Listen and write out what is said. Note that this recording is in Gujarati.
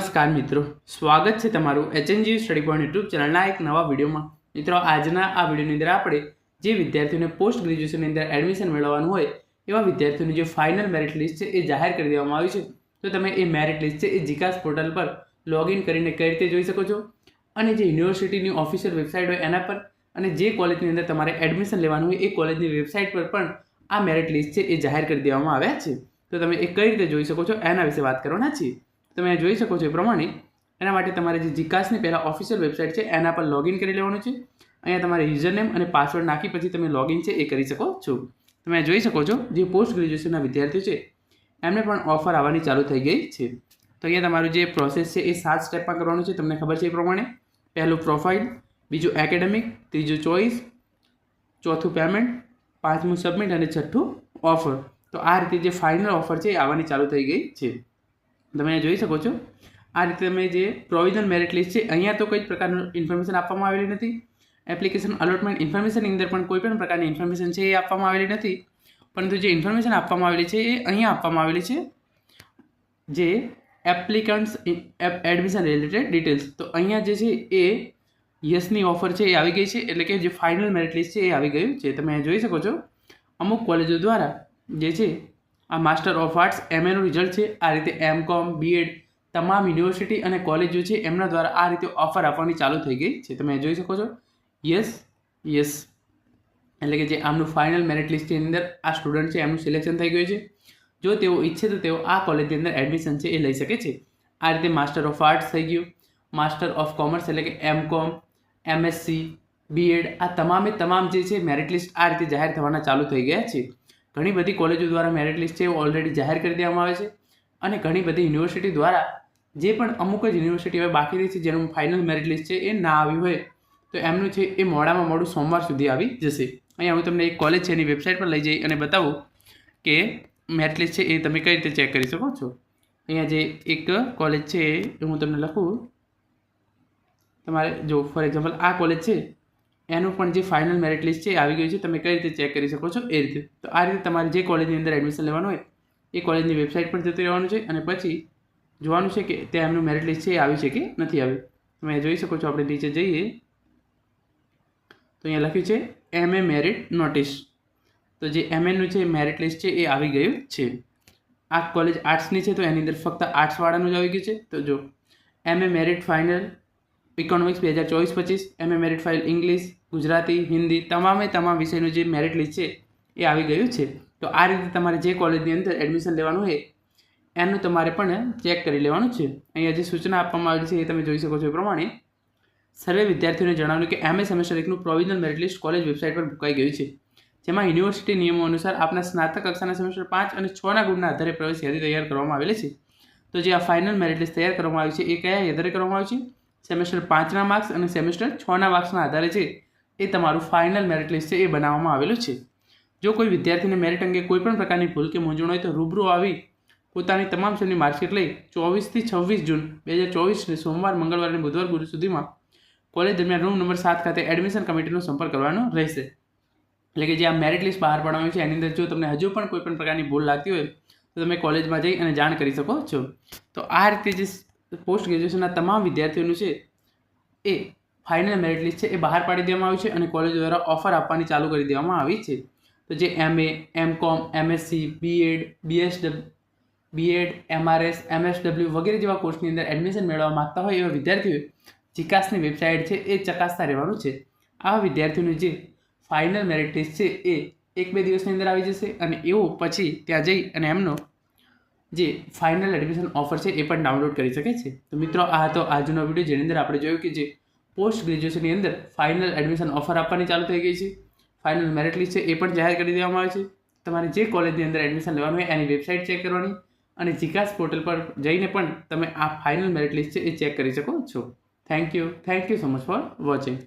નમસ્કાર મિત્રો, સ્વાગત છે તમારું HNG સ્ટડી પોઈન્ટ યુટ્યુબ ચેનલના એક નવા વિડીયોમાં. મિત્રો, આજના આ વિડીયોની અંદર આપણે જે વિદ્યાર્થીઓને પોસ્ટ ગ્રેજ્યુએશનની અંદર એડમિશન મેળવવાનું હોય એવા વિદ્યાર્થીઓની જે ફાઇનલ મેરિટ લિસ્ટ છે એ જાહેર કરી દેવામાં આવી છે. તો તમે એ મેરિટ લિસ્ટ છે એ જીકાસ પોર્ટલ પર લોગિન કરીને કઈ રીતે જોઈ શકો છો, અને જે યુનિવર્સિટીની ઓફિશિયલ વેબસાઇટ હોય એના પર, અને જે કોલેજની અંદર તમારે એડમિશન લેવાનું હોય એ કોલેજની વેબસાઇટ પર પણ આ મેરિટ લિસ્ટ છે એ જાહેર કરી દેવામાં આવ્યા છે. તો તમે એ કઈ રીતે જોઈ શકો છો એના વિશે વાત કરવાના છીએ. તમે જોઈ શકો છો એ પ્રમાણે એના માટે તમારે જે જીકાસની પહેલાં ઓફિશિયલ વેબસાઇટ છે એના પર લોગિન કરી લેવાનું છે. અહીંયા તમારે યુઝરનેમ અને પાસવર્ડ નાખી પછી તમે લોગિન છે એ કરી શકો છો. તમે જોઈ શકો છો જે પોસ્ટ ગ્રેજ્યુએશનના વિદ્યાર્થીઓ છે એમને પણ ઓફર આવવાની ચાલુ થઈ ગઈ છે. તો અહીંયા તમારું જે પ્રોસેસ છે એ 7 સ્ટેપમાં કરવાનું છે. તમને ખબર છે એ પ્રમાણે પહેલું પ્રોફાઇલ, બીજું એકેડેમિક, ત્રીજું ચોઇસ, ચોથું પેમેન્ટ, પાંચમું સબમિટ અને છઠ્ઠું ઓફર. તો આ રીતે જે ફાઇનલ ઓફર છે એ આવવાની ચાલુ થઈ ગઈ છે. તમે જોઈ શકો છો આ રીતે તમે જે પ્રોવિઝનલ મેરિટ લિસ્ટ છે અહીંયા તો કોઈ જ પ્રકારનું ઇન્ફોર્મેશન આપવામાં આવેલી નથી. એપ્લિકેશન અલોટમેન્ટ ઇન્ફોર્મેશનની અંદર પણ કોઈ પણ પ્રકારની ઇન્ફોર્મેશન છે એ આપવામાં આવેલી નથી. પરંતુ જે ઇન્ફોર્મેશન આપવામાં આવેલી છે એ અહીંયા આપવામાં આવેલી છે, જે એપ્લિકન્ટ્સ એડમિશન રિલેટેડ ડિટેલ્સ. તો અહીંયા જે છે એ યસની ઓફર છે એ આવી ગઈ છે, એટલે કે જે ફાઇનલ મેરિટ લિસ્ટ છે એ આવી ગયું છે. તમે જોઈ શકો છો અમુક કોલેજો દ્વારા જે છે આ માસ્ટર ઓફ આર્ટ્સ MAનું રિઝલ્ટ છે આ રીતે MCOM, BEd તમામ યુનિવર્સિટી અને કોલેજો છે એમના દ્વારા આ રીતે ઓફર આપવાની ચાલુ થઈ ગઈ છે. તમે જોઈ શકો છો યસ, એટલે કે જે આમનું ફાઇનલ મેરિટ લિસ્ટની અંદર આ સ્ટુડન્ટ છે એમનું સિલેક્શન થઈ ગયું છે. જો તેઓ ઈચ્છે તો તેઓ આ કોલેજની અંદર એડમિશન છે એ લઈ શકે છે. આ રીતે માસ્ટર ઓફ આર્ટ્સ થઈ ગયું, માસ્ટર ઓફ કોમર્સ એટલે કે MCOM, MSc, BEd આ તમામ જે છે મેરિટ લિસ્ટ આ રીતે જાહેર થવાના ચાલુ થઈ ગયા છે. ઘણી બધી કોલેજો દ્વારા મેરિટ લિસ્ટ છે એ ઓલરેડી જાહેર કરી દેવામાં આવે છે, અને ઘણી બધી યુનિવર્સિટી દ્વારા જે પણ અમુક જ યુનિવર્સિટી હવે બાકી રહી છે જેનું ફાઇનલ મેરિટ લિસ્ટ છે એ ના આવ્યું હોય તો એમનું છે એ મોડામાં મોડું સોમવાર સુધી આવી જશે. અહીંયા હું તમને એક કોલેજ છે એની વેબસાઇટ પર લઈ જઈ અને બતાવું કે મેરિટ લિસ્ટ છે એ તમે કઈ રીતે ચેક કરી શકો છો. અહીંયા જે એક કોલેજ છે એ હું તમને લખું, તમારે જો ફોર એક્ઝામ્પલ આ કોલેજ છે એનું પણ જે ફાઇનલ મેરિટ લિસ્ટ છે આવી ગયું છે. તમે કઈ રીતે ચેક કરી શકો છો એ રીતે. તો આ રીતે તમારે જે કોલેજની અંદર એડમિશન લેવાનું હોય એ કોલેજની વેબસાઇટ પર જતું રહેવાનું છે, અને પછી જોવાનું છે કે ત્યાં એમનું મેરિટ લિસ્ટ છે એ આવ્યું છે કે નથી આવ્યું. તમે જોઈ શકો છો, આપણે નીચે જઈએ તો અહીંયા લખ્યું છે MA મેરિટ નોટિસ. તો જે MAનું છે મેરિટ લિસ્ટ છે એ આવી ગયું છે. આ કોલેજ આર્ટ્સની છે તો એની અંદર ફક્ત આર્ટ્સવાળાનું જ આવી ગયું છે. તો જો MA merit final economics 2024-25, MA merit file English, Gujarati, Hindi તમામ વિષયનું જે મેરિટ લિસ્ટ છે એ આવી ગયું છે. તો આ રીતે તમારે જે કોલેજની અંદર એડમિશન લેવાનું હોય એનું તમારે પણ ચેક કરી લેવાનું છે. અહીંયા જે સૂચના આપવામાં આવેલી છે એ તમે જોઈ શકો છો એ પ્રમાણે સર્વે વિદ્યાર્થીઓને જણાવ્યું કે MA સેમેસ્ટર 1નું provisional merit list college website પર મુકાઈ ગયું છે, જેમાં યુનિવર્સિટી નિયમો અનુસાર આપના સ્નાતક કક્ષાના સેમેસ્ટર 5 અને 6ના ગુણના આધારે પ્રવેશ યાદી તૈયાર કરવામાં આવેલી છે. તો જે આ ફાઇનલ મેરિટ લિસ્ટ તૈયાર કરવામાં આવી છે એ કયા આધારે કરવામાં આવી છે? સેમેસ્ટર 5ના માર્ક્સ અને સેમેસ્ટર 6ના માર્ક્સના આધારે છે એ તમારું ફાઇનલ મેરિટ લિસ્ટ છે એ બનાવવામાં આવેલું છે. જો કોઈ વિદ્યાર્થીને મેરિટ અંગે કોઈ પણ પ્રકારની ભૂલ કે મૂંઝવણ હોય તો રૂબરૂ આવી પોતાની તમામ સેમની માર્કશીટ લઈ 24 થી 26 જૂન 2024 સોમવાર, મંગળવાર અને બુધવાર, ગુરુ સુધીમાં કોલેજ દરમિયાન રૂમ નંબર 7 ખાતે એડમિશન કમિટીનો સંપર્ક કરવાનો રહેશે. એટલે કે જે આ મેરિટ લિસ્ટ બહાર પાડવામાં છે એની અંદર જો તમને હજુ પણ કોઈ પણ પ્રકારની ભૂલ લાગતી હોય તો તમે કોલેજમાં જઈ અને જાણ કરી શકો છો. તો આ રીતે જે પોસ્ટ ગ્રેજ્યુએશનના તમામ વિદ્યાર્થીઓનું છે એ ફાઇનલ મેરિટ લિસ્ટ છે એ બહાર પાડી દેવામાં આવ્યું છે, અને કોલેજ દ્વારા ઓફર આપવાની ચાલુ કરી દેવામાં આવી છે. તો જે MA, MCOM, MSc, BEd, MRS, MSW વગેરે જેવા કોર્સની અંદર એડમિશન મેળવવા માગતા હોય એવા વિદ્યાર્થીઓએ જીકાસની વેબસાઇટ છે એ ચકાસતા રહેવાનું છે. આવા વિદ્યાર્થીઓનું જે ફાઇનલ મેરિટ લિસ્ટ છે એ 1-2 દિવસની અંદર આવી જશે, અને એવો પછી ત્યાં જઈ અને એમનો જે ફાઇનલ એડમિશન ઓફર છે એ પણ ડાઉનલોડ કરી શકે છે. તો મિત્રો, આ હતો આજનો વિડીયો જેની અંદર આપણે જોયું કે જે પોસ્ટ ગ્રેજ્યુએશનની અંદર ફાઇનલ એડમિશન ઓફર આપવાની ચાલુ થઈ ગઈ છે. ફાઇનલ મેરિટ લિસ્ટ છે એ પણ જાહેર કરી દેવામાં આવે છે. તમારે જે કોલેજની અંદર એડમિશન લેવાનું હોય એની વેબસાઇટ ચેક કરવાની, અને જીકાસ પોર્ટલ પર જઈને પણ તમે આ ફાઇનલ મેરિટ લિસ્ટ છે એ ચેક કરી શકો છો. Thank you so much for watching.